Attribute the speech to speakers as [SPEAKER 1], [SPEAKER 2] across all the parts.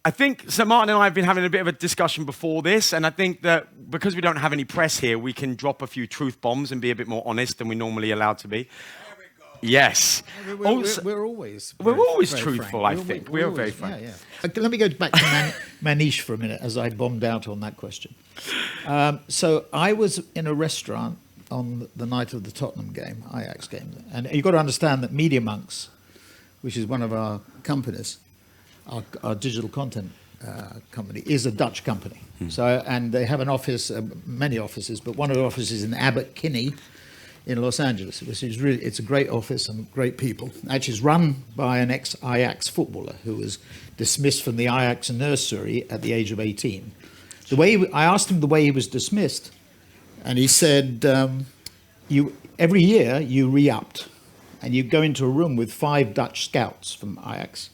[SPEAKER 1] I think, so Martin and I have been having a bit of a discussion before this, and I think that because we don't have any press here, we can drop a few truth bombs and be a bit more honest than we normally allowed to be. Yes.
[SPEAKER 2] We're always
[SPEAKER 1] truthful, I think. We are very frank.
[SPEAKER 2] Yeah. Okay, let me go back to Manish for a minute as I bombed out on that question. So I was in a restaurant on the night of the Tottenham game, Ajax game. And you've got to understand that Media Monks, which is one of our companies, our digital content company, is a Dutch company. So, and they have an office, many offices, but one of the offices in Abbot Kinney, in Los Angeles, which is really, it's a great office and great people. Actually, it's run by an ex-Ajax footballer who was dismissed from the Ajax nursery at the age of 18. I asked him the way he was dismissed, and he said, every year you re-upped, and you go into a room with 5 Dutch scouts from Ajax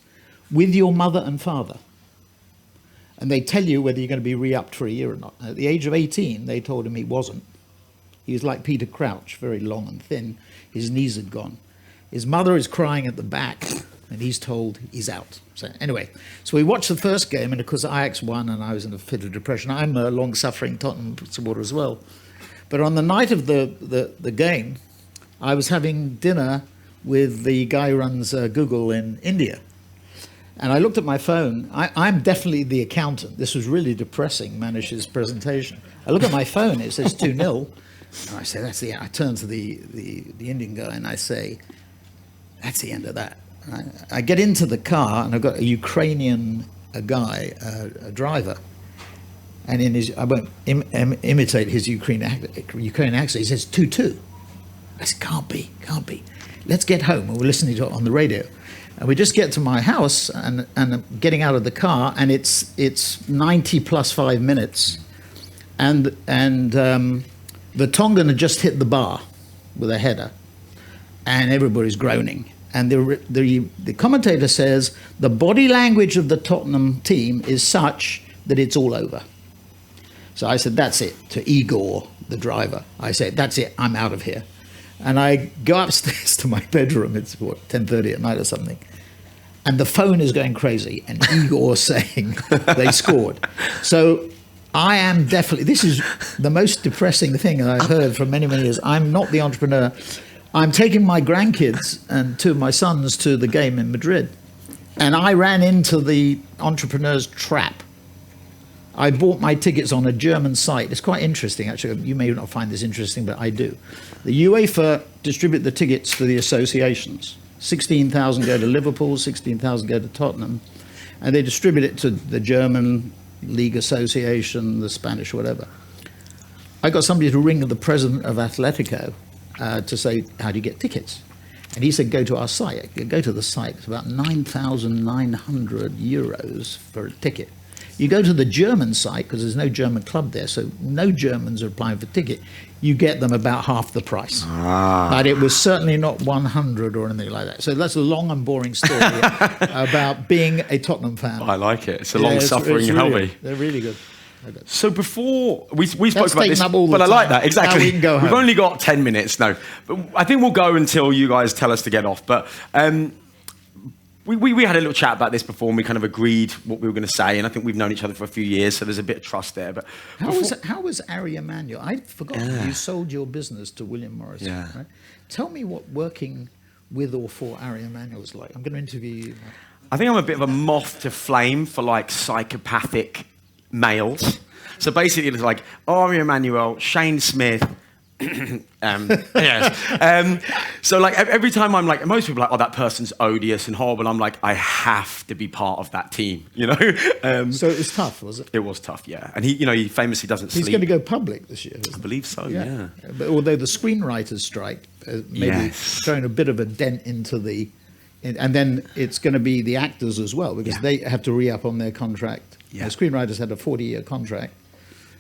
[SPEAKER 2] with your mother and father. And they tell you whether you're going to be re-upped for a year or not. At the age of 18, they told him he wasn't. He was like Peter Crouch, very long and thin. His knees had gone. His mother is crying at the back, and he's told he's out. So anyway, so we watched the first game, and of course Ajax won, and I was in a fit of depression. I'm a long-suffering Tottenham supporter as well. But on the night of the game, I was having dinner with the guy who runs Google in India. And I looked at my phone. I'm definitely the accountant. This was really depressing, Manish's presentation. I look at my phone, it says 2-0. And I say, that's the end. I turn to the Indian guy and I say, that's the end of that. I get into the car and I've got a Ukrainian guy, a driver. And I won't imitate his Ukrainian accent. He says 2-2. I said, can't be. Let's get home. And we're listening to it on the radio. And we just get to my house and I'm getting out of the car, and it's 90 plus 5 minutes. And the Tongan had just hit the bar with a header, and everybody's groaning. And the commentator says the body language of the Tottenham team is such that it's all over. So I said, that's it, to Igor, the driver. I said, that's it, I'm out of here. And I go upstairs to my bedroom, it's 10:30 at night or something, and the phone is going crazy, and Igor's saying they scored. So I am definitely, this is the most depressing thing that I've heard for many, many years. I'm not the entrepreneur. I'm taking my grandkids and 2 of my sons to the game in Madrid, and I ran into the entrepreneur's trap. I bought my tickets on a German site. It's quite interesting, actually. You may not find this interesting, but I do. The UEFA distribute the tickets to the associations. 16,000 go to Liverpool, 16,000 go to Tottenham, and they distribute it to the German League Association, the Spanish, whatever. I got somebody to ring the president of Atletico to say, how do you get tickets? And he said, go to our site. You go to the site. It's about 9,900 euros for a ticket. You go to the German site, because there's no German club there, so no Germans are applying for ticket. You get them about half the price. But it was certainly not 100 or anything like that. So that's a long and boring story about being a Tottenham fan.
[SPEAKER 1] I like it. It's a long-suffering hobby.
[SPEAKER 2] They're really good.
[SPEAKER 1] So before, we spoke
[SPEAKER 2] That's
[SPEAKER 1] about this,
[SPEAKER 2] up all the
[SPEAKER 1] but
[SPEAKER 2] time.
[SPEAKER 1] I like that, exactly.
[SPEAKER 2] Now we can go home.
[SPEAKER 1] We've only got 10 minutes, no. But I think we'll go until you guys tell us to get off. But we had a little chat about this before, and we kind of agreed what we were going to say, and I think we've known each other for a few years, so there's a bit of trust there. But
[SPEAKER 2] how was Ari Emanuel? I'd forgotten. You sold your business to William Morris.
[SPEAKER 1] Yeah.
[SPEAKER 2] Right? Tell me what working with or for Ari Emanuel was like. I'm going to interview you.
[SPEAKER 1] I think I'm a bit of a moth to flame for like psychopathic males. So basically it's like Ari Emanuel, Shane Smith, yes. So like every time I'm like, most people are like, oh, that person's odious and horrible. I'm like, I have to be part of that team, you know?
[SPEAKER 2] So it was tough, was it?
[SPEAKER 1] It was tough, yeah. And he famously doesn't sleep.
[SPEAKER 2] He's going to go public this year.
[SPEAKER 1] I believe so, yeah.
[SPEAKER 2] But although the screenwriters strike maybe thrown a bit of a dent into the, and then it's going to be the actors as well, because they have to re-up on their contract.
[SPEAKER 1] Yeah.
[SPEAKER 2] The screenwriters had a 40-year contract,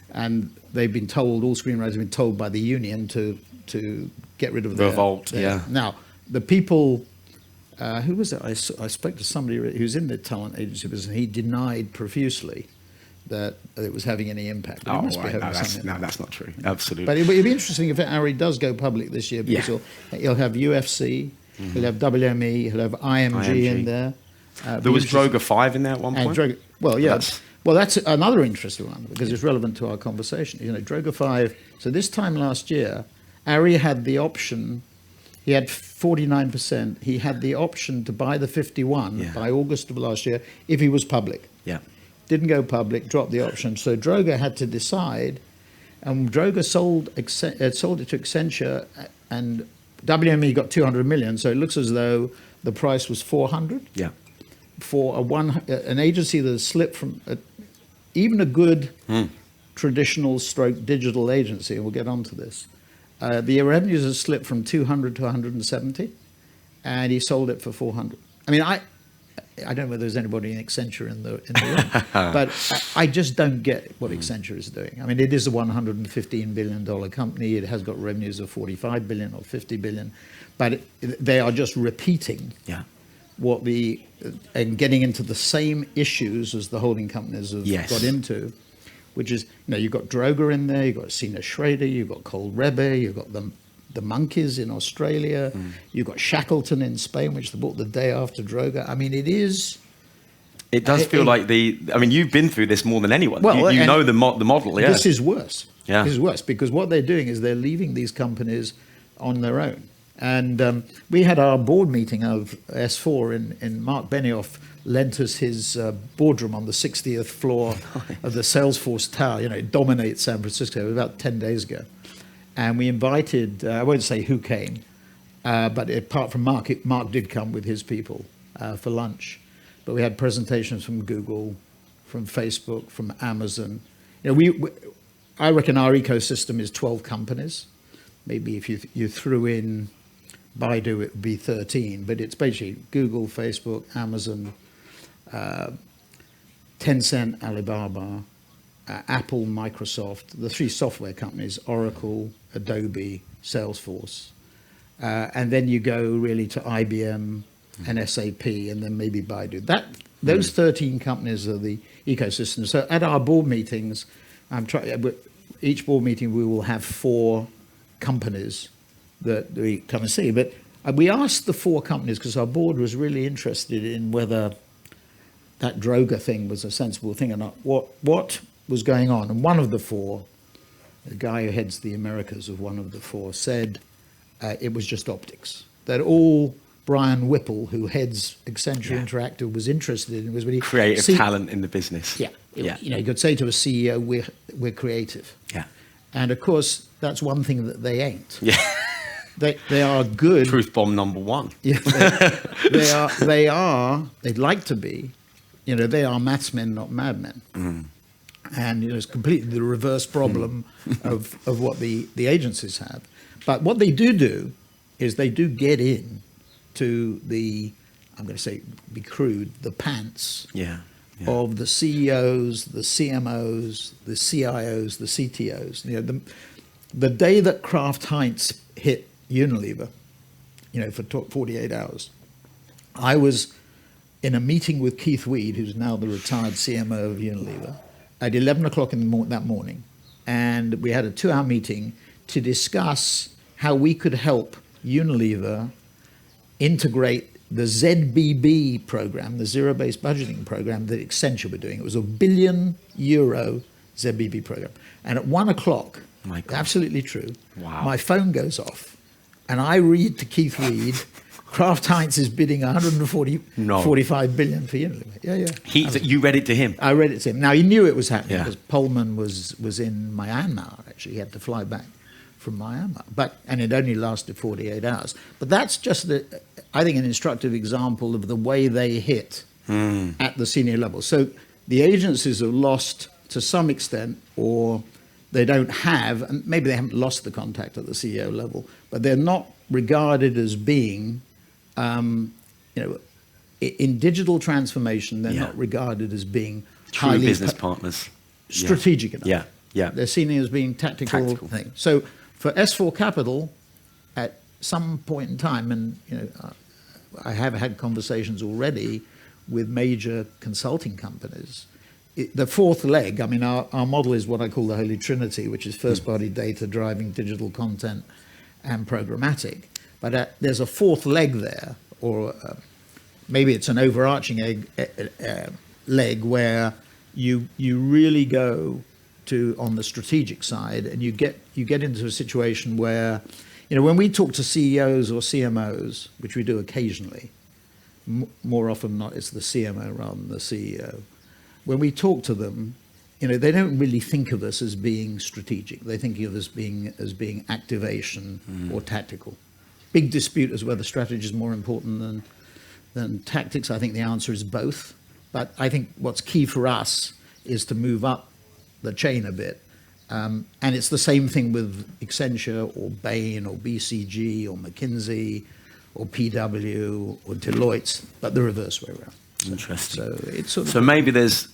[SPEAKER 2] and they've been told, all screenwriters have been told by the union to get rid of their
[SPEAKER 1] revolt.
[SPEAKER 2] Now, the people, who was it? I spoke to somebody who's in the talent agency business, and he denied profusely that it was having any impact.
[SPEAKER 1] Oh, right. That's not true. Absolutely.
[SPEAKER 2] But it'd be interesting if Ari does go public this year, because he'll have UFC, he'll have WME, he'll have IMG in there.
[SPEAKER 1] There was Droga 5 in there at one point.
[SPEAKER 2] Well, yeah.
[SPEAKER 1] That's-
[SPEAKER 2] Well, that's another interesting one because it's relevant to our conversation. You know, Droga 5. So this time last year, Ari had the option. He had 49%. He had the option to buy the 51 by August of last year if he was public.
[SPEAKER 1] Yeah.
[SPEAKER 2] Didn't go public, dropped the option. So Droga had to decide, and Droga sold it to Accenture, and WME got 200 million. So it looks as though the price was 400.
[SPEAKER 1] Yeah.
[SPEAKER 2] For an agency that has slipped from even a good traditional stroke digital agency, and we'll get onto this. The revenues have slipped from 200 to 170, and he sold it for 400. I mean, I don't know whether there's anybody in Accenture in the room, but I just don't get what Accenture is doing. I mean, it is a $115 billion company. It has got revenues of 45 billion or 50 billion, but they are just repeating what and getting into the same issues as the holding companies have got into, which is, you've got Droga in there, you've got Sina Schrader, you've got Cole Rebbe, you've got the Monkeys in Australia, you've got Shackleton in Spain, which they bought the day after Droga. I mean, it is...
[SPEAKER 1] It does feel like you've been through this more than anyone. Well, you know the model, yeah.
[SPEAKER 2] This is worse.
[SPEAKER 1] Yeah.
[SPEAKER 2] This is worse because what they're doing is they're leaving these companies on their own. And we had our board meeting of S4 and Mark Benioff lent us his boardroom on the 60th floor of the Salesforce Tower. It dominates San Francisco, about 10 days ago. And we invited, I won't say who came, but apart from Mark, Mark did come with his people for lunch. But we had presentations from Google, from Facebook, from Amazon. I reckon our ecosystem is 12 companies. Maybe if you threw in Baidu, it would be 13, but it's basically Google, Facebook, Amazon, Tencent, Alibaba, Apple, Microsoft, the three software companies, Oracle, Adobe, Salesforce. And then you go really to IBM and SAP, and then maybe Baidu. Those 13 companies are the ecosystem. So at our board meetings, each board meeting we will have 4 companies that we come and see. But we asked the 4 companies because our board was really interested in whether that Droga thing was a sensible thing or not, what was going on. And one of the 4, the guy who heads the Americas of one of the 4, said it was just optics. That all Brian Whipple, who heads Accenture Interactive, was interested in was when he...
[SPEAKER 1] Creative talent in the business.
[SPEAKER 2] Yeah. You could say to a CEO, we're creative.
[SPEAKER 1] Yeah.
[SPEAKER 2] And of course, that's one thing that they ain't.
[SPEAKER 1] Yeah.
[SPEAKER 2] They are good.
[SPEAKER 1] Truth bomb number 1.
[SPEAKER 2] Yeah, they'd like to be, they are mathsmen, not madmen. And it's completely the reverse problem of what the agencies have. But what they do is they do get in to I'm going to say, be crude, the pants of the CEOs, the CMOs, the CIOs, the CTOs. The day that Kraft Heinz hit Unilever, for 48 hours, I was in a meeting with Keith Weed, who's now the retired CMO of Unilever, at 11 o'clock that morning. And we had a 2-hour meeting to discuss how we could help Unilever integrate the ZBB program, the zero-based budgeting program that Accenture were doing. It was €1 billion ZBB program. And at 1 o'clock, absolutely true, my phone goes off. And I read to Keith Weed, Kraft Heinz is bidding 45 billion for Unilever. Yeah.
[SPEAKER 1] You read it to him?
[SPEAKER 2] I read it to him. Now, he knew it was happening because Pullman was in Myanmar, actually. He had to fly back from Myanmar. And it only lasted 48 hours. But that's just, I think, an instructive example of the way they hit at the senior level. So the agencies have lost, to some extent, or they don't have, and maybe they haven't lost the contact at the CEO level, but they're not regarded as being, in digital transformation, they're not regarded as being
[SPEAKER 1] true
[SPEAKER 2] highly
[SPEAKER 1] business partners,
[SPEAKER 2] strategic enough.
[SPEAKER 1] Yeah.
[SPEAKER 2] They're seen as being tactical things. So for S4 Capital, at some point in time, and I have had conversations already with major consulting companies. The 4th leg, our model is what I call the Holy Trinity, which is first-party data driving digital content and programmatic. But there's a 4th leg there, or maybe it's an overarching leg where you really go to on the strategic side, and you get into a situation where, when we talk to CEOs or CMOs, which we do occasionally, more often than not, it's the CMO rather than the CEO. When we talk to them, they don't really think of us as being strategic. They think of us as being activation or tactical. Big dispute as whether strategy is more important than tactics. I think the answer is both. But I think what's key for us is to move up the chain a bit. And it's the same thing with Accenture or Bain or BCG or McKinsey or PW or Deloitte, but the reverse way around.
[SPEAKER 1] Interesting.
[SPEAKER 2] So it's sort of
[SPEAKER 1] so maybe there's,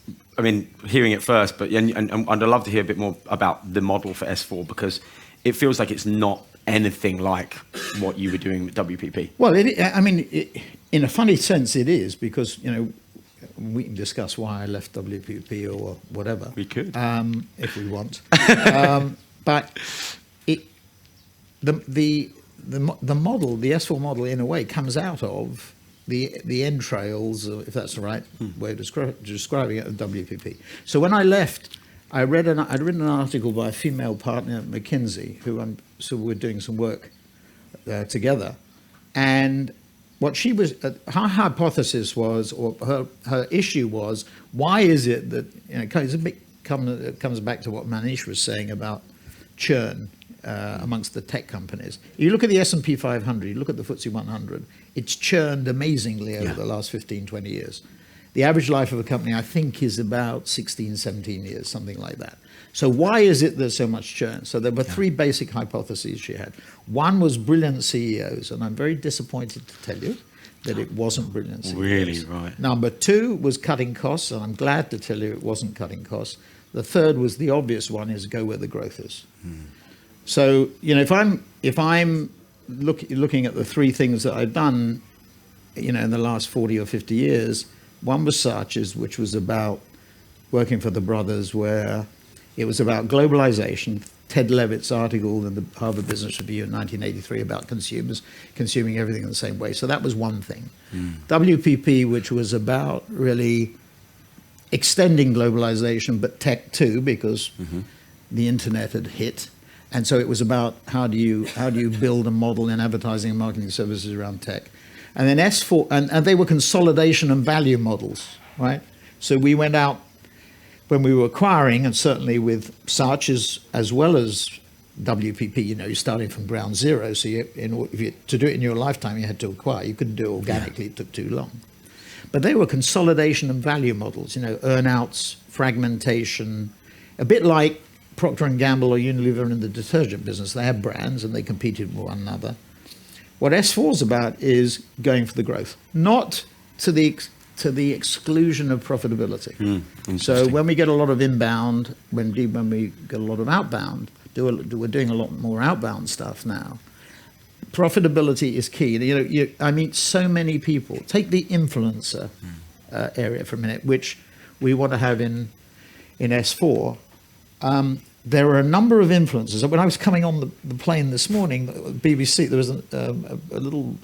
[SPEAKER 1] hearing it first, but and I'd love to hear a bit more about the model for S4, because it feels like it's not anything like what you were doing with WPP.
[SPEAKER 2] Well, in a funny sense, it is, because we can discuss why I left WPP or whatever.
[SPEAKER 1] We could,
[SPEAKER 2] if we want. But the model, the S4 model, in a way, comes out of the entrails, if that's the right way of describing it, of WPP. So when I left, I'd written an article by a female partner at McKinsey, so we're doing some work together, and what she was, her hypothesis was, or her issue was, why is it that, it comes back to what Manish was saying about churn amongst the tech companies. You look at the S&P 500, you look at the FTSE 100, it's churned amazingly over the last 15, 20 years. The average life of a company, I think, is about 16, 17 years, something like that. So why is it there's so much churn? So there were three basic hypotheses she had. One was brilliant CEOs, and I'm very disappointed to tell you that it wasn't brilliant CEOs.
[SPEAKER 1] Really, right.
[SPEAKER 2] Number two was cutting costs, and I'm glad to tell you it wasn't cutting costs. The third was the obvious one, is go where the growth is. So, if I'm looking at the three things that I've done, in the last 40 or 50 years, one was Sarch's, which was about working for the brothers, where it was about globalization. Ted Levitt's article in the Harvard Business Review in 1983 about consumers consuming everything in the same way. So that was one thing. WPP, which was about really extending globalization, but tech too, because the internet had hit. And so it was about how do you build a model in advertising and marketing services around tech. And then S4, and they were consolidation and value models, right? So we went out when we were acquiring, and certainly with Sarch's as well as WPP, you're starting from ground zero. So to do it in your lifetime, you had to acquire. You couldn't do it organically. It took too long. But they were consolidation and value models, earn-outs, fragmentation, a bit like Procter & Gamble or Unilever in the detergent business. They have brands and they competed with one another. What S4 is about is going for the growth, not to the exclusion of profitability. So when we get a lot of inbound, when we get a lot of outbound, we're doing a lot more outbound stuff now. Profitability is key. I meet so many people. Take the influencer area for a minute, which we want to have in S4. There are a number of influencers. When I was coming on the plane this morning, BBC, there was a little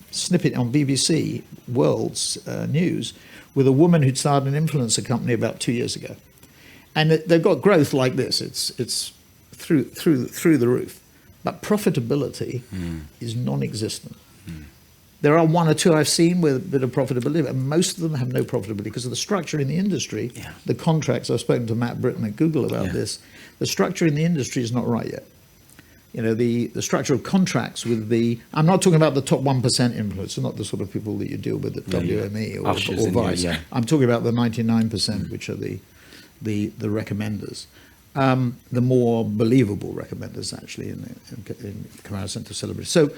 [SPEAKER 2] snippet on BBC World's News with a woman who'd started an influencer company about 2 years ago, and they've got growth like this. It's through the roof, but profitability is non-existent. There are one or two I've seen with a bit of profitability, but most of them have no profitability because of the structure in the industry. The contracts, I've spoken to Matt Britton at Google about this. The structure in the industry is not right yet. The structure of contracts with I'm not talking about the top 1% influencers, not the sort of people that you deal with at WME or Vice. I'm talking about the 99%, which are the recommenders. The more believable recommenders, actually, in comparison to celebrities. So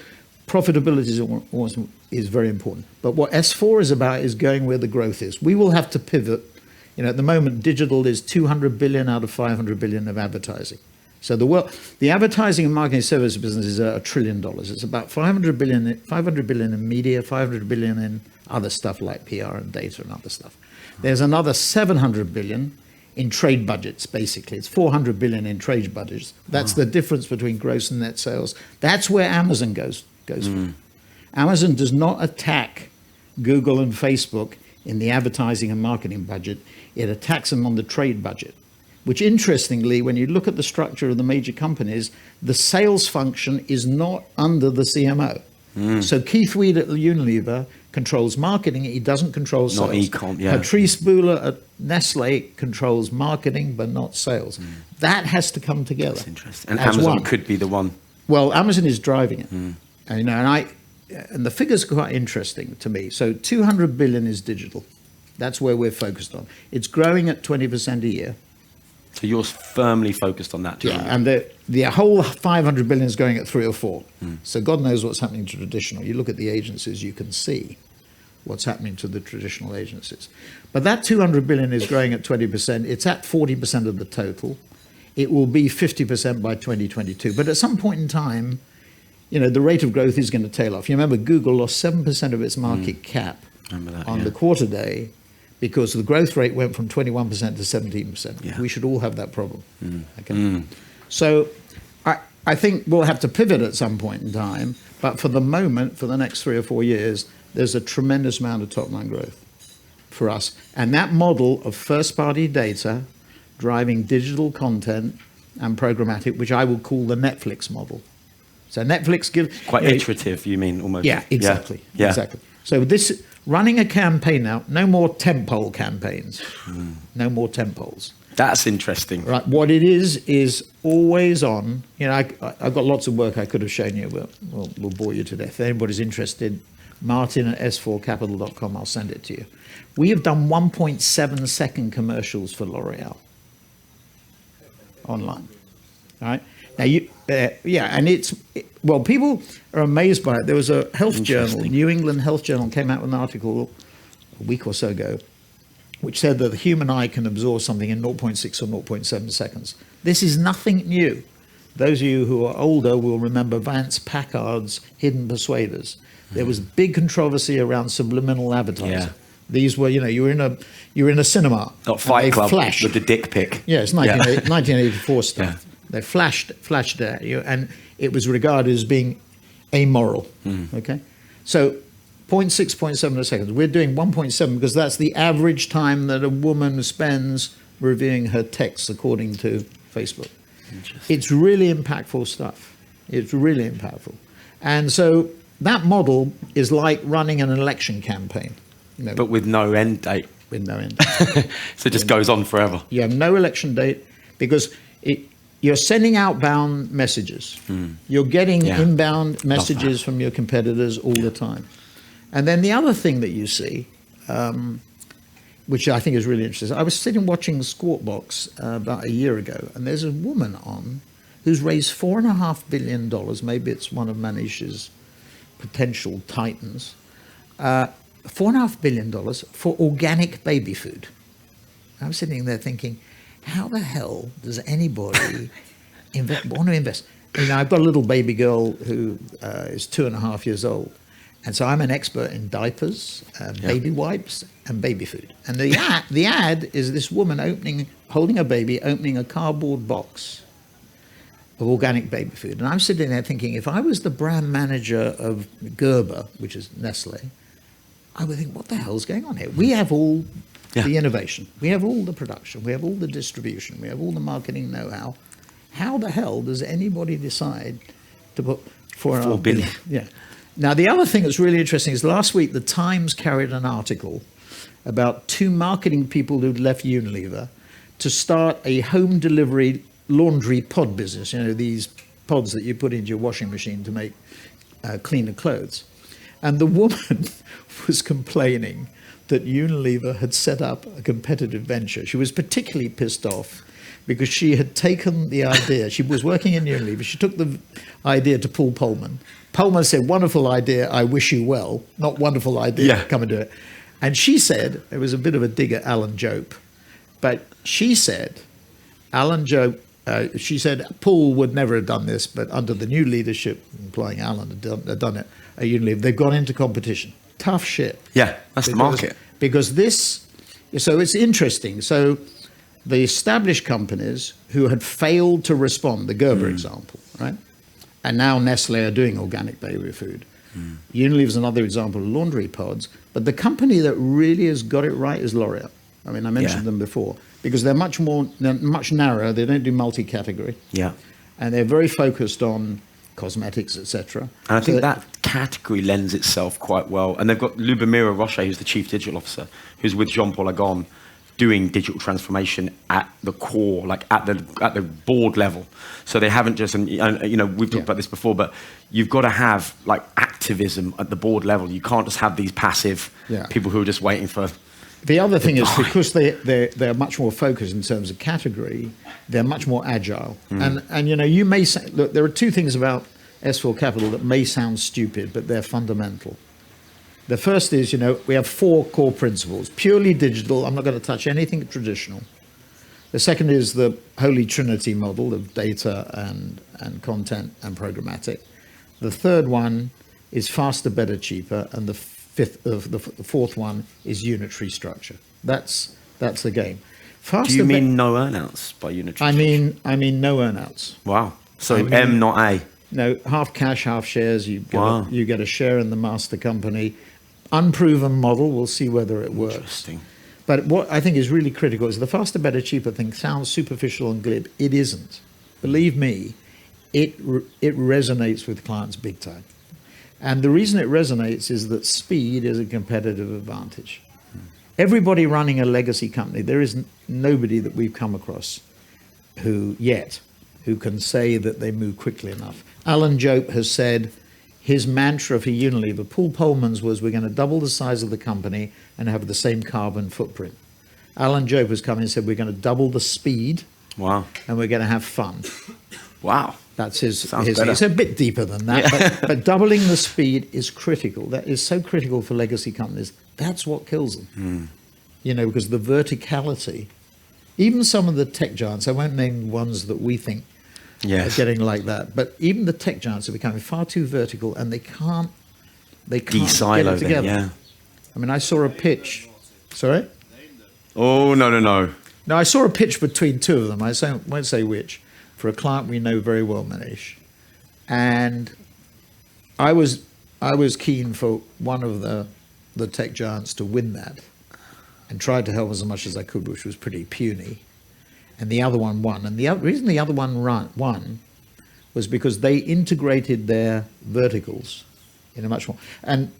[SPEAKER 2] profitability is very important. But what S4 is about is going where the growth is. We will have to pivot. At the moment, digital is 200 billion out of 500 billion of advertising. So the advertising and marketing services business is $1 trillion. It's about 500 billion in media, 500 billion in other stuff like PR and data and other stuff. There's another 700 billion in trade budgets, basically. It's 400 billion in trade budgets. That's the difference between gross and net sales. That's where Amazon goes from. Amazon does not attack Google and Facebook in the advertising and marketing budget. It attacks them on the trade budget, which interestingly, when you look at the structure of the major companies, the sales function is not under the CMO. So Keith Weed at Unilever controls marketing. He doesn't control sales.
[SPEAKER 1] Not e-com, yeah.
[SPEAKER 2] Patrice Bouler at Nestle controls marketing, but not sales. That has to come together.
[SPEAKER 1] That's interesting. And Amazon could be the one.
[SPEAKER 2] Well, Amazon is driving it. And the figures are quite interesting to me. So 200 billion is digital. That's where we're focused on. It's growing at 20% a year.
[SPEAKER 1] So you're firmly focused on that too.
[SPEAKER 2] Yeah, and the whole 500 billion is going at 3 or 4. So God knows what's happening to traditional. You look at the agencies, you can see what's happening to the traditional agencies. But that 200 billion is growing at 20%. It's at 40% of the total. It will be 50% by 2022. But at some point in time, the rate of growth is going to tail off. You remember Google lost 7% of its market cap on the quarter day because the growth rate went from 21% to 17%.
[SPEAKER 1] Yeah.
[SPEAKER 2] We should all have that problem. Okay. So I think we'll have to pivot at some point in time, but for the moment, for the next 3 or 4 years, there's a tremendous amount of top-line growth for us. And that model of first-party data driving digital content and programmatic, which I will call the Netflix model. So Netflix gives...
[SPEAKER 1] Quite iterative, you mean, almost.
[SPEAKER 2] Yeah, exactly.
[SPEAKER 1] Yeah.
[SPEAKER 2] Exactly. So this, running a campaign now, no more tentpole campaigns. No more tentpoles.
[SPEAKER 1] That's interesting.
[SPEAKER 2] Right. What it is always on. I've got lots of work I could have shown you, but we'll bore you to death. If anybody's interested, Martin at s4capital.com, I'll send it to you. We have done 1.7 second commercials for L'Oreal online. All right. Now, people are amazed by it. There was a health journal, New England Health Journal, came out with an article a week or so ago, which said that the human eye can absorb something in 0.6 or 0.7 seconds. This is nothing new. Those of you who are older will remember Vance Packard's Hidden Persuaders. There was big controversy around subliminal advertising.
[SPEAKER 1] Yeah.
[SPEAKER 2] These were, you're in a cinema.
[SPEAKER 1] Not Fight Club
[SPEAKER 2] flashed.
[SPEAKER 1] with the dick pic.
[SPEAKER 2] Yeah, it's 1984 stuff. Yeah. They flashed at you, and it was regarded as being amoral. Okay, so 0.6, 0.7 seconds. We're doing 1.7 because that's the average time that a woman spends reviewing her texts, according to Facebook. It's really impactful stuff. It's really impactful, and so that model is like running an election campaign.
[SPEAKER 1] But with no end date.
[SPEAKER 2] With no end date.
[SPEAKER 1] So it just goes on forever.
[SPEAKER 2] You have no election date because you're sending outbound messages. You're getting inbound messages from your competitors all the time. And then the other thing that you see, which I think is really interesting, I was sitting watching Squawk Box about a year ago, and there's a woman on who's raised $4.5 billion. Maybe it's one of Manish's potential titans. $4.5 billion for organic baby food. I'm sitting there thinking, how the hell does anybody want to invest? I've got a little baby girl who is 2.5 years old. And so I'm an expert in diapers, baby wipes, and baby food. And the ad is this woman holding a baby, opening a cardboard box of organic baby food. And I'm sitting there thinking, if I was the brand manager of Gerber, which is Nestle, I would think, what the hell's going on here? We have all the innovation. We have all the production. We have all the distribution. We have all the marketing know-how. How the hell does anybody decide to put $4 billion? Yeah. Now, the other thing that's really interesting is last week, the Times carried an article about 2 marketing people who'd left Unilever to start a home delivery laundry pod business. These pods that you put into your washing machine to make cleaner clothes. And the woman was complaining that Unilever had set up a competitive venture. She was particularly pissed off because she had taken the idea. She was working in Unilever. She took the idea to Paul Polman. Polman said, wonderful idea, I wish you well. Not wonderful idea, come and do it. And she said, it was a bit of a dig at Alan Jope, but she said, she said, Paul would never have done this, but under the new leadership, implying Alan had done it at Unilever, they've gone into competition. Tough shit.
[SPEAKER 1] Yeah, that's the market.
[SPEAKER 2] Because so it's interesting. So the established companies who had failed to respond, the Gerber example, right? And now Nestle are doing organic baby food. Unilever's another example of laundry pods. But the company that really has got it right is L'Oreal. I mean, I mentioned them before because they're much narrower. They don't do multi-category.
[SPEAKER 1] Yeah.
[SPEAKER 2] And they're very focused on cosmetics, etc.
[SPEAKER 1] And I think that category lends itself quite well. And they've got Lubomira Rocher, who's the chief digital officer, who's with Jean-Paul Agon, doing digital transformation at the core, like at the board level. So they haven't just, and you know, we've talked about this before, but you've got to have like activism at the board level. You can't just have these passive people who are just waiting for.
[SPEAKER 2] The other thing is because they're much more focused in terms of category, they're much more agile. And you know, you may say, look, there are two things about S4 Capital that may sound stupid, but they're fundamental. The first is, you know, we have 4 core principles. Purely digital, I'm not going to touch anything traditional. The second is the Holy Trinity model of data and content and programmatic. The third one is faster, better, cheaper. And the fourth one is unitary structure. That's the game. Faster,
[SPEAKER 1] do you mean no earnouts by unitary
[SPEAKER 2] structure? I mean no earnouts.
[SPEAKER 1] Wow. So M, not A.
[SPEAKER 2] No, half cash, half shares. You get a share in the master company. Unproven model. We'll see whether it works.
[SPEAKER 1] Interesting.
[SPEAKER 2] But what I think is really critical is the faster, better, cheaper thing sounds superficial and glib. It isn't. Believe me, it resonates with clients big time. And the reason it resonates is that speed is a competitive advantage. Everybody running a legacy company, there is nobody that we've come across who can say that they move quickly enough. Alan Jope has said his mantra for Unilever, Paul Polman's was, we're going to double the size of the company and have the same carbon footprint. Alan Jope has come in and said, we're going to double the speed.
[SPEAKER 1] Wow.
[SPEAKER 2] And we're going to have fun.
[SPEAKER 1] Wow.
[SPEAKER 2] That's his
[SPEAKER 1] better.
[SPEAKER 2] It's a bit deeper than that, but doubling the speed is critical. That is so critical for legacy companies. That's what kills them. You know, because the verticality, even some of the tech giants, I won't name ones that we think are getting like that, but even the tech giants are becoming far too vertical and they can't get it together. I mean, I saw a pitch. Sorry?
[SPEAKER 1] Oh, no.
[SPEAKER 2] No, I saw a pitch between two of them. I won't say which. For a client we know very well, Manish. And I was keen for one of the tech giants to win that and tried to help as much as I could, which was pretty puny. And the other one won. And the reason the other one won was because they integrated their verticals in a much more... And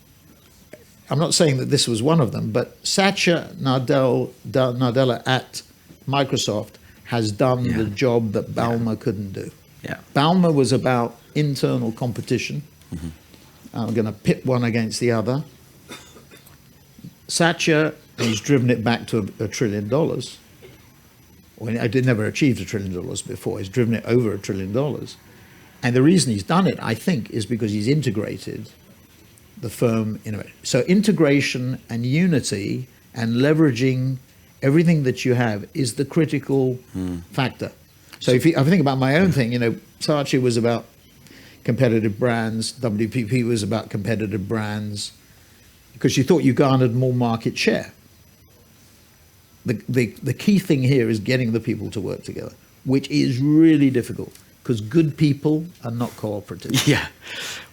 [SPEAKER 2] I'm not saying that this was one of them, but Satya Nadella at Microsoft has done the job that Balmer couldn't do. Balmer was about internal competition. I'm going to pit one against the other. Satya has driven it back to $1 trillion. Well, I did never achieved $1 trillion before. He's driven it over $1 trillion. And the reason he's done it, I think, is because he's integrated the firm in it. So integration and unity and leveraging everything that you have is the critical factor. So if I think about my own thing, you know, Saatchi was about competitive brands, WPP was about competitive brands, because you thought you garnered more market share. The key thing here is getting the people to work together, which is really difficult, because good people are not cooperative.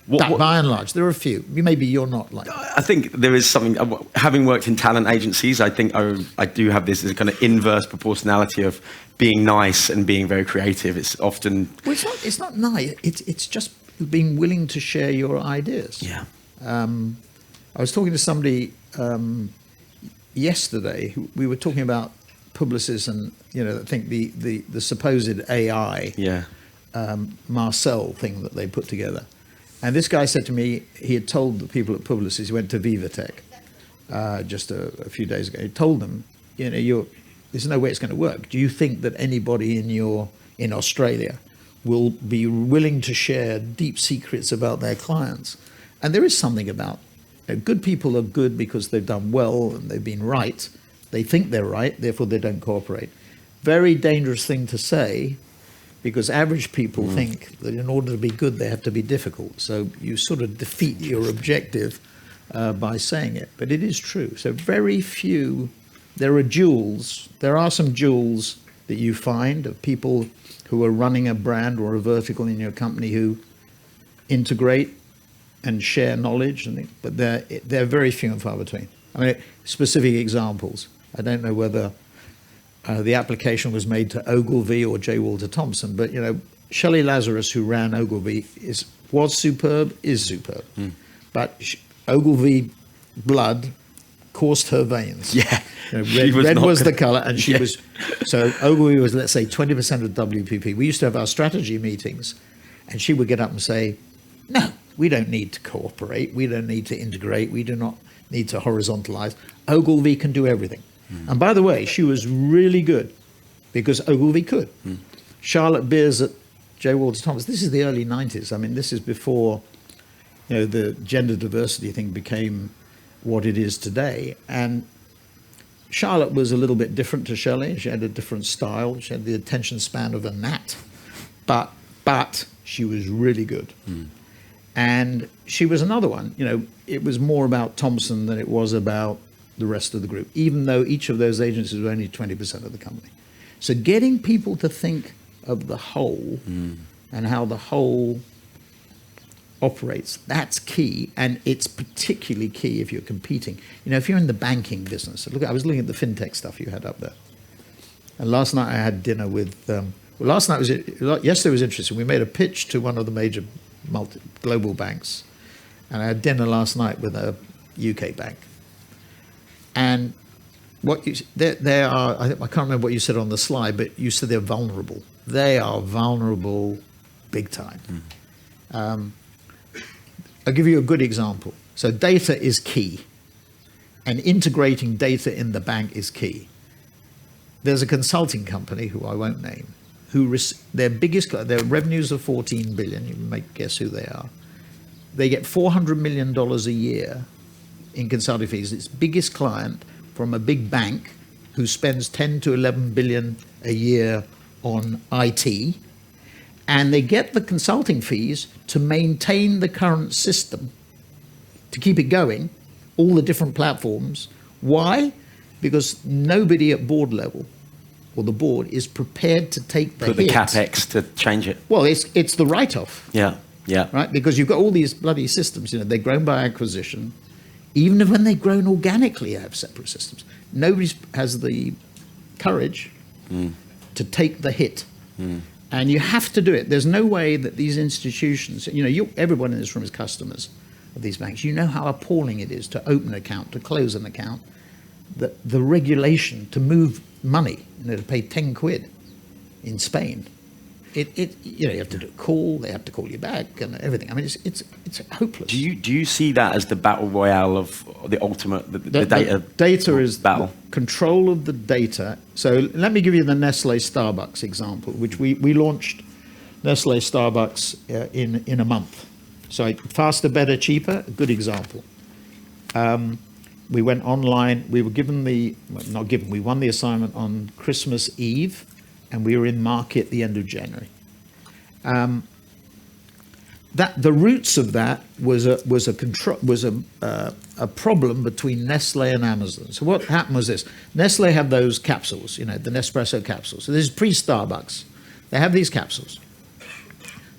[SPEAKER 2] By and large, there are a few. Maybe you're not like that.
[SPEAKER 1] I think there is something, having worked in talent agencies, I think I do have this kind of inverse proportionality of being nice and being very creative. It's often...
[SPEAKER 2] Well, it's not nice. It's just being willing to share your ideas. I was talking to somebody yesterday. We were talking about Publicis and, you know, I think the supposed AI Marcel thing that they put together. And this guy said to me, he had told the people at Publicis, he went to Vivatech just a few days ago. He told them, you know, there's no way it's going to work. Do you think that anybody in Australia will be willing to share deep secrets about their clients? And there is something about, you know, good people are good because they've done well and they've been right. They think they're right, therefore they don't cooperate. Very dangerous thing to say, because average people think that in order to be good, they have to be difficult. So you sort of defeat your objective by saying it. But it is true. So very few, there are some jewels that you find of people who are running a brand or a vertical in your company who integrate, and share knowledge, but they're very few and far between. I mean, specific examples. I don't know whether the application was made to Ogilvy or J. Walter Thompson, but Shelley Lazarus, who ran Ogilvy, was superb, is superb. But Ogilvy blood coursed her veins.
[SPEAKER 1] Yeah.
[SPEAKER 2] Red was the color, and she was. So Ogilvy was, let's say, 20% of WPP. We used to have our strategy meetings, and she would get up and say, "No, we don't need to cooperate. We don't need to integrate. We do not need to horizontalize. Ogilvy can do everything." And by the way, she was really good because Ogilvy could. Charlotte Beers at J. Walter Thomas. This is the early 90s. I mean, this is before the gender diversity thing became what it is today. And Charlotte was a little bit different to Shelley. She had a different style. She had the attention span of a gnat, but she was really good. And she was another one. It was more about Thompson than it was about the rest of the group, even though each of those agencies were only 20% of the company. So getting people to think of the whole and how the whole operates, that's key, and it's particularly key if you're competing. If you're in the banking business, I was looking at the fintech stuff you had up there, and last night I had dinner with. Yesterday was interesting. We made a pitch to one of the major global banks, and I had dinner last night with a UK bank. And they are. I can't remember what you said on the slide, but you said they're vulnerable. They are vulnerable, big time. I'll give you a good example. So data is key, and integrating data in the bank is key. There's a consulting company, who I won't name, their revenues are 14 billion. You may guess who they are. They get $400 million a year in consulting fees. Its biggest client from a big bank who spends 10 to 11 billion a year on IT. And they get the consulting fees to maintain the current system, to keep it going, all the different platforms. Why? Because nobody at board level, or the board, is prepared to take the hit.
[SPEAKER 1] Put the capex to change it.
[SPEAKER 2] Well, it's the write-off.
[SPEAKER 1] Yeah.
[SPEAKER 2] Right? Because you've got all these bloody systems, they're grown by acquisition. Even when they've grown organically, you have separate systems. Nobody has the courage to take the hit. And you have to do it. There's no way that these institutions, everyone in this room is customers of these banks. You know how appalling it is to open an account, to close an account, the regulation to move money, to pay 10 quid in Spain. You have to do a call, they have to call you back and everything. I mean, it's hopeless.
[SPEAKER 1] Do you see that as the battle royale of the ultimate, the data?
[SPEAKER 2] The data is
[SPEAKER 1] battle.
[SPEAKER 2] Control of the data. So let me give you the Nestle Starbucks example, which we launched Nestle Starbucks in a month. So faster, better, cheaper, a good example. We went online, we were we won the assignment on Christmas Eve, and we were in market the end of January. The roots of that was a problem between Nestle and Amazon. So what happened was this: Nestle had those capsules, the Nespresso capsules. So this is pre-Starbucks. They have these capsules.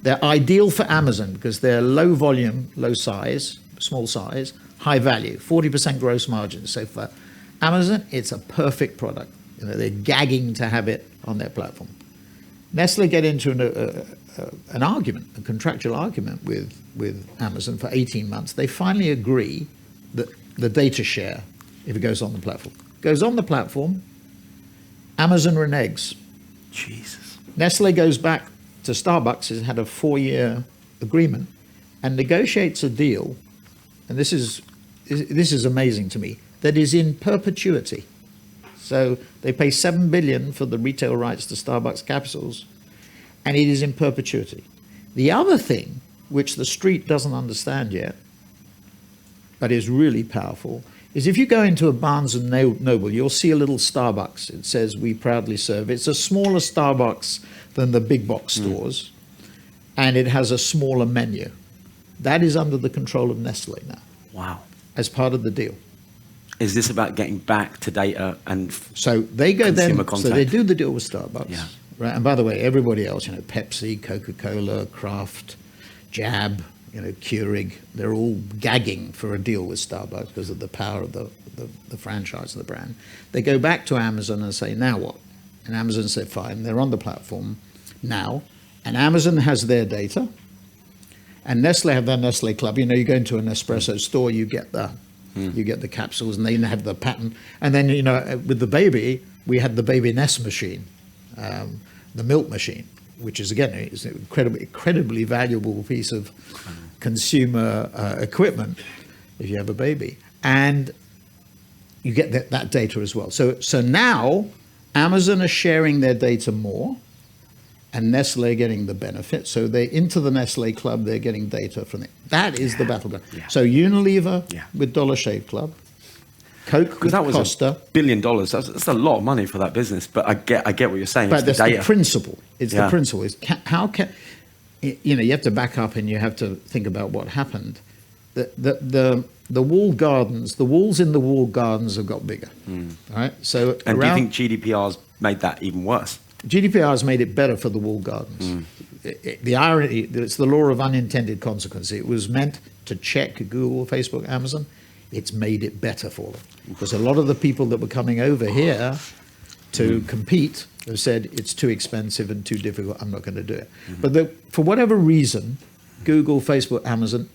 [SPEAKER 2] They're ideal for Amazon because they're low volume, low size, small size, high value, 40% gross margin. So for Amazon, it's a perfect product. They're gagging to have it on their platform. Nestle get into an argument, a contractual argument with Amazon for 18 months. They finally agree that the data share, if it goes on the platform. Goes on the platform, Amazon reneges.
[SPEAKER 1] Jesus.
[SPEAKER 2] Nestle goes back to Starbucks, has had a 4-year agreement, and negotiates a deal, and this is amazing to me, that is in perpetuity. So they pay $7 billion for the retail rights to Starbucks capsules, and it is in perpetuity. The other thing, which the street doesn't understand yet, but is really powerful, is if you go into a Barnes & Noble, you'll see a little Starbucks. It says, "We proudly serve." It's a smaller Starbucks than the big box stores, and it has a smaller menu. That is under the control of Nestle now.
[SPEAKER 1] Wow.
[SPEAKER 2] As part of the deal.
[SPEAKER 1] Is this about getting back to data and
[SPEAKER 2] so they go then?
[SPEAKER 1] contact?
[SPEAKER 2] So they do the deal with Starbucks,
[SPEAKER 1] Yeah.
[SPEAKER 2] right? And by the way, everybody else, Pepsi, Coca-Cola, Kraft, Jab, Keurig, they're all gagging for a deal with Starbucks because of the power of the franchise of the brand. They go back to Amazon and say, now what? And Amazon said, fine, they're on the platform now. And Amazon has their data. And Nestle have their Nestle Club. You go into an espresso store, you get the capsules, and they have the pattern. And then, with the baby, we had the Baby Nest machine, the milk machine, which is, again, is an incredibly valuable piece of consumer equipment if you have a baby. And you get that data as well. So now Amazon are sharing their data more, and Nestle are getting the benefit. So they're into the Nestle Club, they're getting data from it. That is the battleground. Yeah. So Unilever with Dollar Shave Club, Coke with
[SPEAKER 1] that was
[SPEAKER 2] Costa.
[SPEAKER 1] $1 billion. That's a lot of money for that business. But I get what you're saying.
[SPEAKER 2] But
[SPEAKER 1] it's
[SPEAKER 2] that's the principle. It's the principle. How can you have to back up and you have to think about what happened. The walled gardens, the walls in the walled gardens have got bigger. Right. So
[SPEAKER 1] and do you think GDPR's made that even worse?
[SPEAKER 2] GDPR has made it better for the walled gardens. The irony, it's the law of unintended consequence. It was meant to check Google, Facebook, Amazon. It's made it better for them. Because a lot of the people that were coming over here to compete have said, it's too expensive and too difficult, I'm not going to do it. But for whatever reason, Google, Facebook, Amazon,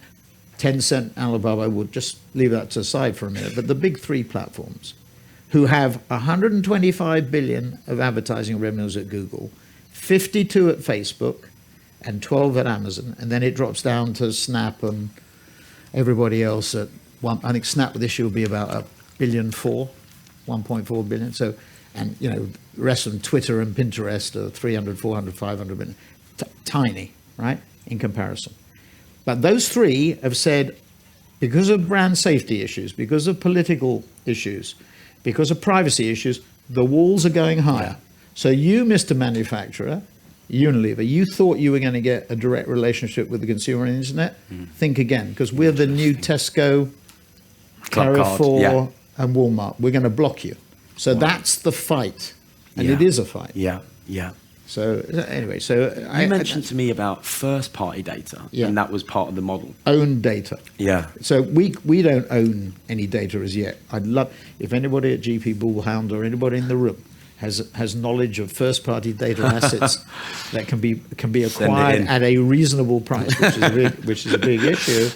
[SPEAKER 2] Tencent, Alibaba, we'll just leave that to the side for a minute, but the big three platforms who have 125 billion of advertising revenues at Google, 52 at Facebook, and 12 at Amazon, and then it drops down to Snap and everybody else at one. I think Snap this year will be about $1.4 billion. So, and the rest of them, Twitter and Pinterest, are 300, 400, 500 billion. Tiny, right, in comparison. But those three have said, because of brand safety issues, because of political issues, because of privacy issues, the walls are going higher. So you, Mr. Manufacturer, Unilever, you thought you were going to get a direct relationship with the consumer on the internet? Think again, because we're the new Tesco, Carrefour, and Walmart. We're going to block you. So that's the fight, and it is a fight.
[SPEAKER 1] Yeah.
[SPEAKER 2] So anyway,
[SPEAKER 1] you mentioned to me about first-party data, and that was part of the model.
[SPEAKER 2] Own data.
[SPEAKER 1] Yeah.
[SPEAKER 2] So we don't own any data as yet. I'd love if anybody at GP Bullhound or anybody in the room has knowledge of first-party data assets that can be acquired at a reasonable price, which is a big issue.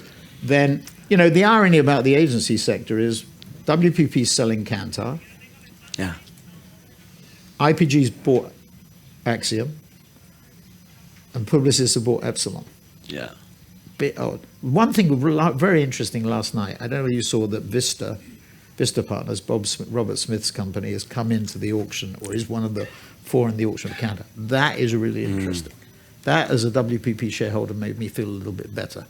[SPEAKER 2] Then the irony about the agency sector is WPP selling Kantar.
[SPEAKER 1] Yeah.
[SPEAKER 2] IPG's bought Axiom, and Publicis have bought Epsilon.
[SPEAKER 1] Yeah.
[SPEAKER 2] Bit odd. One thing very interesting last night, I don't know if you saw that Vista Partners, Robert Smith's company, has come into the auction, or is one of the four in the auction of Kantar. That is really interesting. That, as a WPP shareholder, made me feel a little bit better.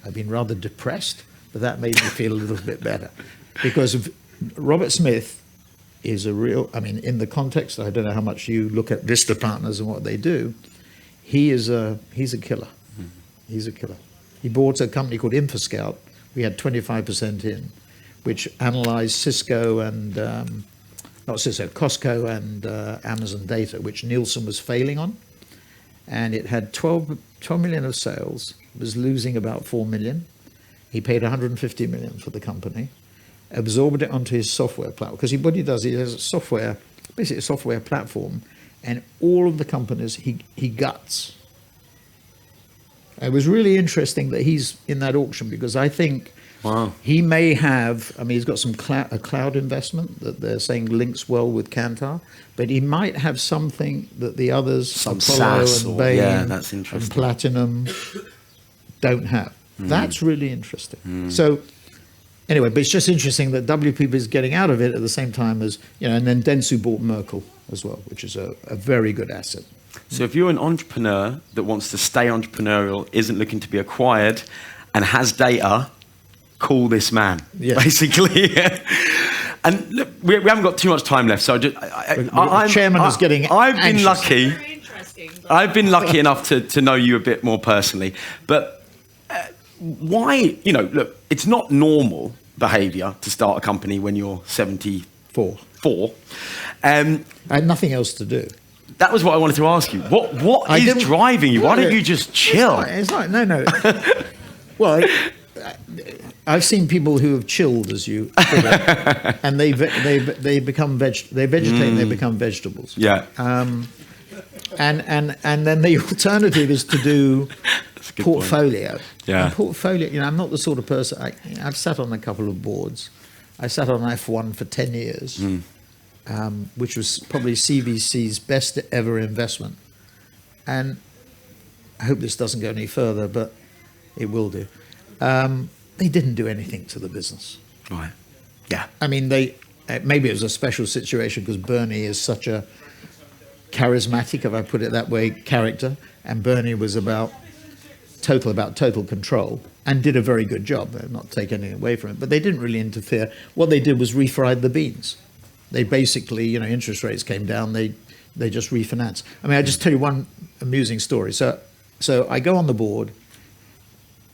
[SPEAKER 2] I've been rather depressed, but that made me feel a little bit better. Because Robert Smith is a real, in the context, I don't know how much you look at Vista Partners and what they do, he's a killer. He's a killer. He bought a company called InfoScout. We had 25% in, which analyzed Cisco and, Costco and Amazon data, which Nielsen was failing on. And it had 12 million of sales, was losing about 4 million. He paid 150 million for the company, absorbed it onto his software platform. Because what he does, he has basically a software platform, and all of the companies he guts. It was really interesting that he's in that auction, because I think he may have, he's got some a cloud investment that they're saying links well with Kantar, but he might have something that the others,
[SPEAKER 1] some
[SPEAKER 2] Apollo
[SPEAKER 1] SaaS
[SPEAKER 2] and Bain
[SPEAKER 1] that's interesting.
[SPEAKER 2] and Platinum, don't have. That's really interesting. So anyway, but it's just interesting that WPP is getting out of it at the same time as, and then Dentsu bought Merkle as well, which is a very good asset.
[SPEAKER 1] So if you're an entrepreneur that wants to stay entrepreneurial, isn't looking to be acquired, and has data, call this man, basically. And look, we haven't got too much time left, so
[SPEAKER 2] the chairman is getting
[SPEAKER 1] I've been lucky enough to know you a bit more personally, but why, look, it's not normal behavior to start a company when you're 74.
[SPEAKER 2] I had nothing else to do.
[SPEAKER 1] That was what I wanted to ask you. What is driving you? Why don't you just chill?
[SPEAKER 2] It's not no. Well, I've seen people who have chilled, as you put it, and they become they vegetate and they become vegetables.
[SPEAKER 1] Yeah.
[SPEAKER 2] And then the alternative is to do
[SPEAKER 1] That's a good
[SPEAKER 2] portfolio.
[SPEAKER 1] point. Yeah.
[SPEAKER 2] And portfolio. I'm not the sort of person. I've sat on a couple of boards. I sat on F1 for 10 years, which was probably CVC's best ever investment. And I hope this doesn't go any further, but it will do. They didn't do anything to the business.
[SPEAKER 1] Right. Yeah.
[SPEAKER 2] I mean, maybe it was a special situation because Bernie is such a charismatic, if I put it that way, character, and Bernie was about total control and did a very good job. Not take anything away from it, but they didn't really interfere. What they did was refried the beans. They basically, interest rates came down. They just refinanced. I mean, I just tell you one amusing story. So I go on the board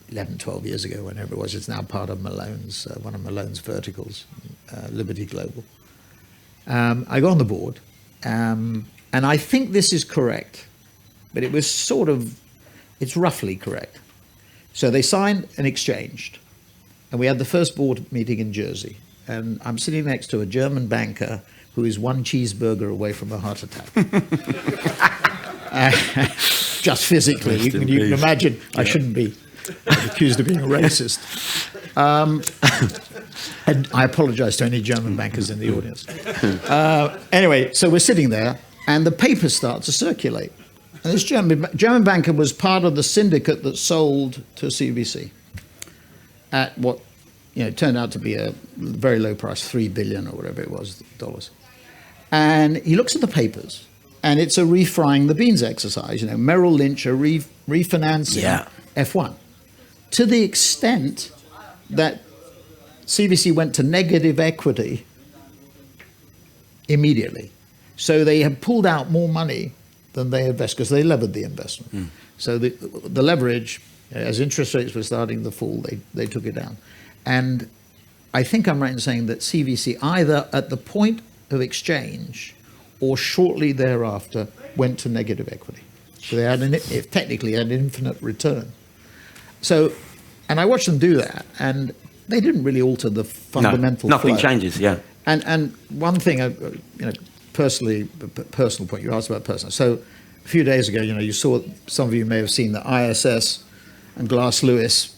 [SPEAKER 2] 11, 12 years ago, whenever it was. It's now part of Malone's, one of Malone's verticals, Liberty Global. I go on the board, and I think this is correct, but it was it's roughly correct. So they signed and exchanged, and we had the first board meeting in Jersey, and I'm sitting next to a German banker who is one cheeseburger away from a heart attack. Just physically, you can imagine. Yeah. I shouldn't be accused of being a racist. And I apologize to any German bankers in the audience. Anyway, so we're sitting there, and the papers start to circulate. And this German banker was part of the syndicate that sold to CVC at what turned out to be a very low price, $3 billion or whatever it was, dollars. And he looks at the papers, and it's a refrying the beans exercise. Merrill Lynch are refinancing F1 to the extent that CVC went to negative equity immediately. So they have pulled out more money than they invested because they levered the investment. So the leverage, as interest rates were starting to fall, they took it down. And I think I'm right in saying that CVC either at the point of exchange or shortly thereafter went to negative equity. So they had technically had an infinite return. So, and I watched them do that, and they didn't really alter the fundamental
[SPEAKER 1] nothing
[SPEAKER 2] flow.
[SPEAKER 1] changes, yeah.
[SPEAKER 2] And one thing, personal point, you asked about personal. So a few days ago, you saw, some of you may have seen the ISS and Glass Lewis.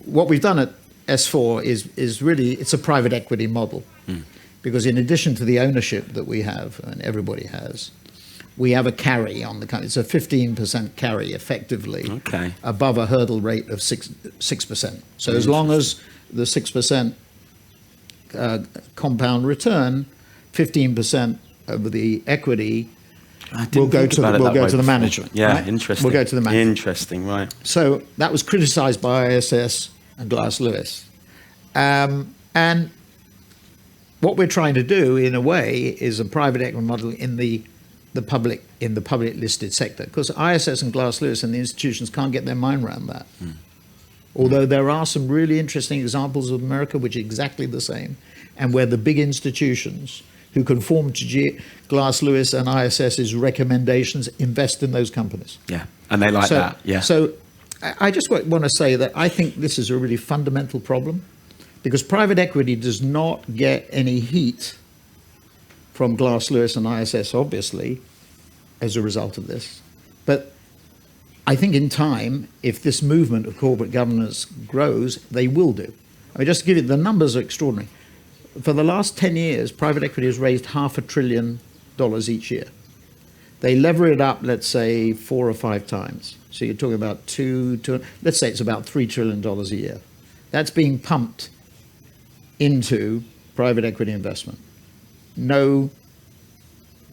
[SPEAKER 2] What we've done at S4 is really, it's a private equity model. Because in addition to the ownership that we have, and everybody has, we have a carry on the company. It's a 15% carry, effectively, above a hurdle rate of 6%. So as long as the 6% compound return, 15% of the equity will go to the management.
[SPEAKER 1] Yeah,
[SPEAKER 2] right?
[SPEAKER 1] Interesting.
[SPEAKER 2] Will go to the management.
[SPEAKER 1] Interesting, right.
[SPEAKER 2] So that was criticized by ISS and Glass Lewis. And what we're trying to do, in a way, is a private equity model in the public listed sector, because ISS and Glass Lewis and the institutions can't get their mind around that. Although there are some really interesting examples of America which are exactly the same, and where the big institutions who conform to Glass Lewis and ISS's recommendations invest in those companies.
[SPEAKER 1] Yeah, and they like that. Yeah.
[SPEAKER 2] So I just want to say that I think this is a really fundamental problem. Because private equity does not get any heat from Glass Lewis and ISS, obviously, as a result of this. But I think in time, if this movement of corporate governance grows, they will do. I mean, just to give you, the numbers are extraordinary. For the last 10 years, private equity has raised $500 billion each year. They lever it up, let's say, 4 or 5 times. So you're talking about let's say it's about $3 trillion a year. That's being pumped into private equity investment. No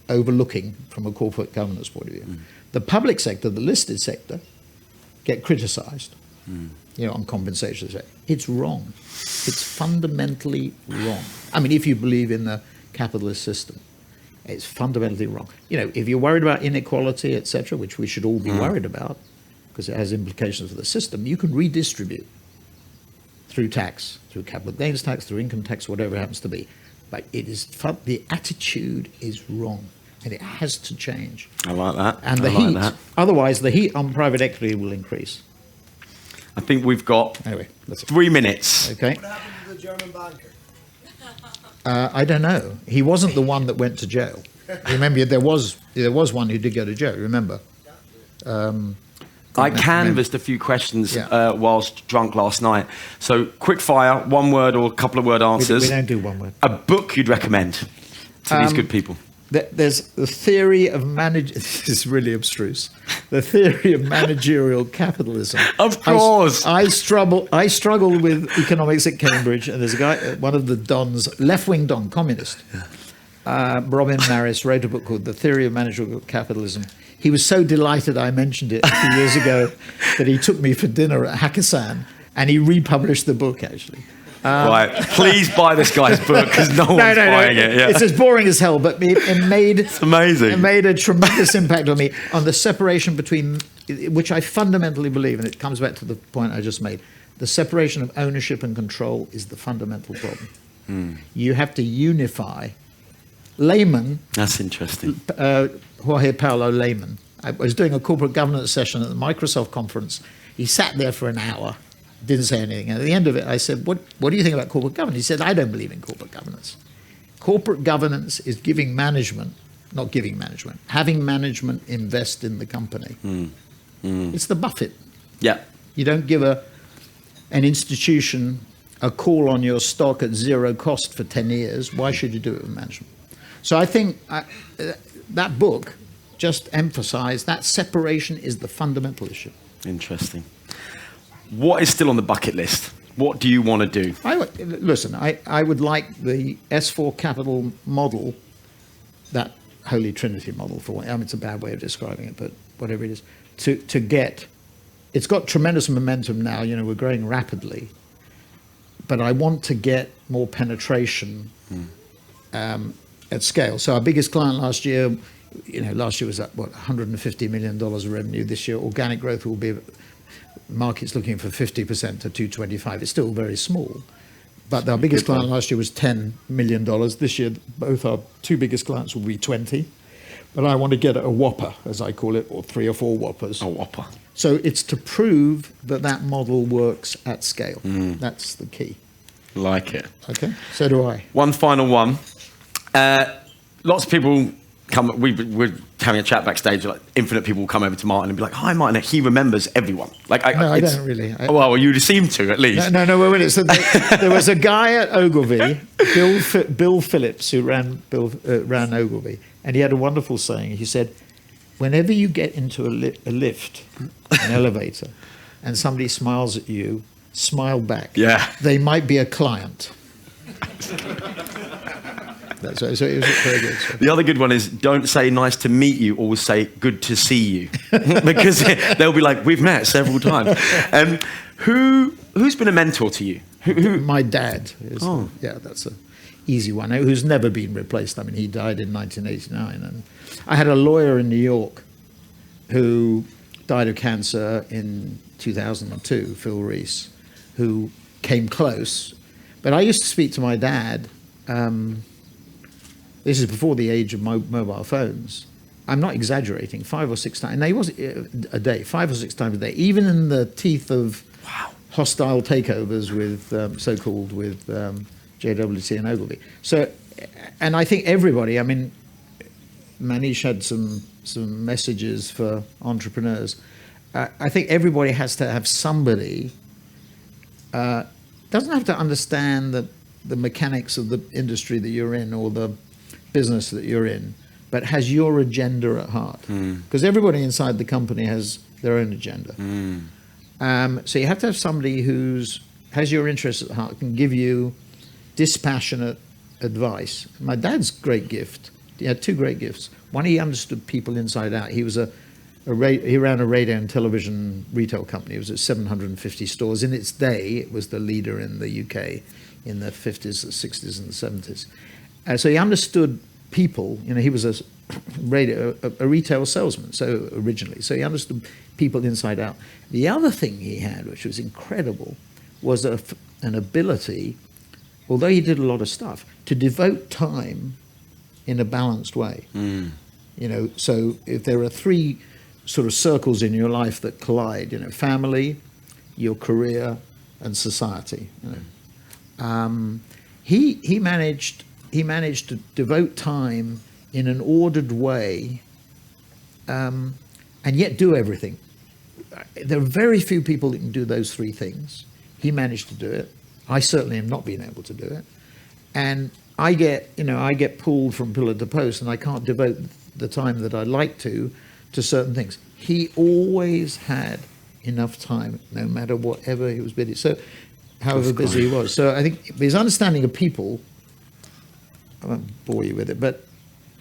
[SPEAKER 2] overlooking from a corporate governance point of view. The public sector, the listed sector, get criticized on compensation. It's wrong. It's fundamentally wrong. I mean, if you believe in the capitalist system, it's fundamentally wrong. If you're worried about inequality, etc., which we should all be worried about, because it has implications for the system, you can redistribute through tax, through capital gains tax, through income tax, whatever it happens to be. But the attitude is wrong, and it has to change.
[SPEAKER 1] I like that.
[SPEAKER 2] And otherwise the heat on private equity will increase.
[SPEAKER 1] I think we've got
[SPEAKER 2] Anyway, that's it.
[SPEAKER 1] 3 minutes.
[SPEAKER 2] Okay.
[SPEAKER 3] What happened to the German banker?
[SPEAKER 2] I don't know. He wasn't the one that went to jail. Remember, there was one who did go to jail. Remember?
[SPEAKER 1] I canvassed a few questions
[SPEAKER 2] Yeah.
[SPEAKER 1] whilst drunk last night. So quick fire, one word or a couple of word answers.
[SPEAKER 2] We don't do one word.
[SPEAKER 1] A book you'd recommend to these good people.
[SPEAKER 2] There's the theory of This is really abstruse. The theory of managerial capitalism.
[SPEAKER 1] Of course.
[SPEAKER 2] I struggled with economics at Cambridge, and there's a guy, one of the dons, left-wing don, communist, Robin Maris, wrote a book called The Theory of Managerial Capitalism. He was so delighted I mentioned it a few years ago that he took me for dinner at Hakkasan, and he republished the book, actually.
[SPEAKER 1] Right, please buy this guy's book because no one's buying it. Yeah.
[SPEAKER 2] It's as boring as hell, but it made
[SPEAKER 1] It's amazing.
[SPEAKER 2] It made a tremendous impact on me on the separation between, which I fundamentally believe, and it comes back to the point I just made. The separation of ownership and control is the fundamental problem. You have to unify. Lehman,
[SPEAKER 1] That's interesting.
[SPEAKER 2] Jorge Paulo Lehman. I was doing a corporate governance session at the Microsoft conference. He sat there for an hour. Didn't say anything. And at the end of it, I said, what do you think about corporate governance? He said, I don't believe in corporate governance. Corporate governance is giving management, not giving management, having management invest in the company. It's the Buffett.
[SPEAKER 1] Yeah.
[SPEAKER 2] You don't give an institution a call on your stock at zero cost for 10 years. Why should you do it with management? So I think that book just emphasized that separation is the fundamental issue.
[SPEAKER 1] Interesting. What is still on the bucket list? What do you want to do?
[SPEAKER 2] I would like the S4 Capital model, that Holy Trinity model, it's a bad way of describing it, but whatever it is, to get, it's got tremendous momentum now, we're growing rapidly, but I want to get more penetration at scale. So our biggest client last year was at $150 million of revenue. This year, organic growth will be, market's looking for 50% to 225. It's still very small, but our biggest client last year was $10 million. This year, both our two biggest clients will be 20, but I want to get a whopper, as I call it, or 3 or 4 whoppers.
[SPEAKER 1] A whopper.
[SPEAKER 2] So it's to prove that model works at scale. That's the key.
[SPEAKER 1] Like it.
[SPEAKER 2] Okay, so do I.
[SPEAKER 1] One final one. Lots of people come, we're having a chat backstage, like infinite people will come over to Martin and be like, hi Martin, he remembers everyone. Like,
[SPEAKER 2] I don't really.
[SPEAKER 1] Well, you seem to at least.
[SPEAKER 2] No, wait a minute. So there was a guy at Ogilvy, Bill Phillips, who ran Ogilvy, and he had a wonderful saying. He said, whenever you get into a lift, an elevator, and somebody smiles at you, smile back.
[SPEAKER 1] Yeah.
[SPEAKER 2] They might be a client. So it was very good. So.
[SPEAKER 1] The other good one is don't say nice to meet you, always say good to see you. Because they'll be like, we've met several times. Who's been a mentor to you?
[SPEAKER 2] My dad. Yeah, that's an easy one. Who's never been replaced. I mean, he died in 1989. And I had a lawyer in New York who died of cancer in 2002, Phil Reese, who came close. But I used to speak to my dad. This is before the age of mobile phones. I'm not exaggerating, 5 or 6 times. And he was a day, 5 or 6 times a day, even in the teeth of hostile takeovers with so-called with JWC and Ogilvy. So, and I think everybody. I mean, Manish had some messages for entrepreneurs. I think everybody has to have somebody. Doesn't have to understand the mechanics of the industry that you're in or the business that you're in, but has your agenda at heart. Because everybody inside the company has their own agenda. So you have to have somebody has your interests at heart, can give you dispassionate advice. My dad's great gift. He had 2 great gifts. One, he understood people inside out. He was he ran a radio and television retail company. It was at 750 stores. In its day, it was the leader in the UK in the 50s, the 60s, and the 70s. So he understood people. He was a retail salesman, so originally. So he understood people inside out. The other thing he had, which was incredible, was an ability, although he did a lot of stuff, to devote time in a balanced way. So if there are 3 sort of circles in your life that collide, family, your career, and society. You know. He managed to devote time in an ordered way, and yet do everything. There are very few people that can do those three things. He managed to do it. I certainly have not been able to do it. And I get pulled from pillar to post, and I can't devote the time that I'd like to certain things. He always had enough time, no matter whatever he was busy. So, however busy he was. So I think his understanding of people, I won't bore you with it, but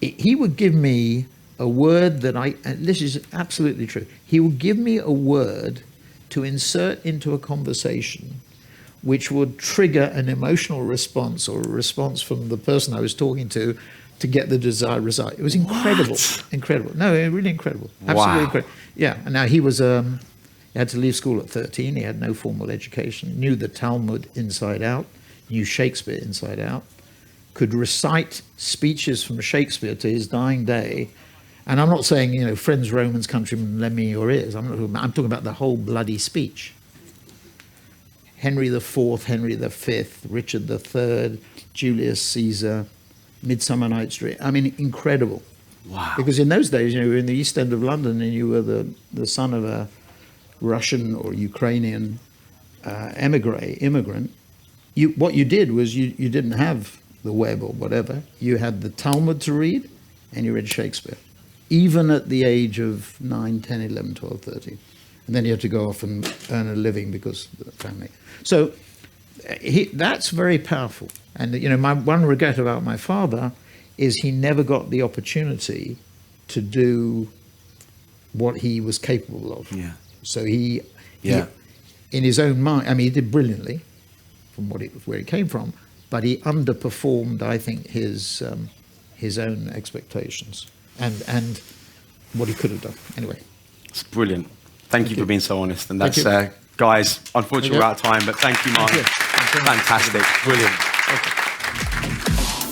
[SPEAKER 2] he would give me a word that and this is absolutely true. He would give me a word to insert into a conversation which would trigger an emotional response or a response from the person I was talking to get the desired result. It was incredible.
[SPEAKER 1] What?
[SPEAKER 2] Incredible. No, really incredible. Absolutely
[SPEAKER 1] Wow.
[SPEAKER 2] incredible. Yeah. And now he was, he had to leave school at 13. He had no formal education, knew the Talmud inside out, knew Shakespeare inside out, could recite speeches from Shakespeare to his dying day. And I'm not saying, you know, friends, Romans, countrymen, lend me your ears. I'm talking about the whole bloody speech. Henry IV, Henry V, Richard III, Julius Caesar, Midsummer Night's Dream. I mean, incredible.
[SPEAKER 1] Wow.
[SPEAKER 2] Because in those days, you know, you were in the East End of London and you were the son of a Russian or Ukrainian immigrant. What you did was you didn't have the web or whatever. You had the Talmud to read and you read Shakespeare, even at the age of 9, 10, 11, 12, 13. And then you had to go off and earn a living because of the family. So that's very powerful. And, you know, my one regret about my father is he never got the opportunity to do what he was capable of.
[SPEAKER 1] Yeah.
[SPEAKER 2] So he in his own mind, I mean, he did brilliantly from where he came from, but he underperformed, I think, his own expectations and what he could have done. Anyway.
[SPEAKER 1] It's brilliant. Thank you for being so honest. And
[SPEAKER 2] Thank
[SPEAKER 1] that's,
[SPEAKER 2] you.
[SPEAKER 1] guys, unfortunately we're out of time, but thank you, Mark.
[SPEAKER 2] Thank you.
[SPEAKER 1] Fantastic. Brilliant.
[SPEAKER 2] Okay.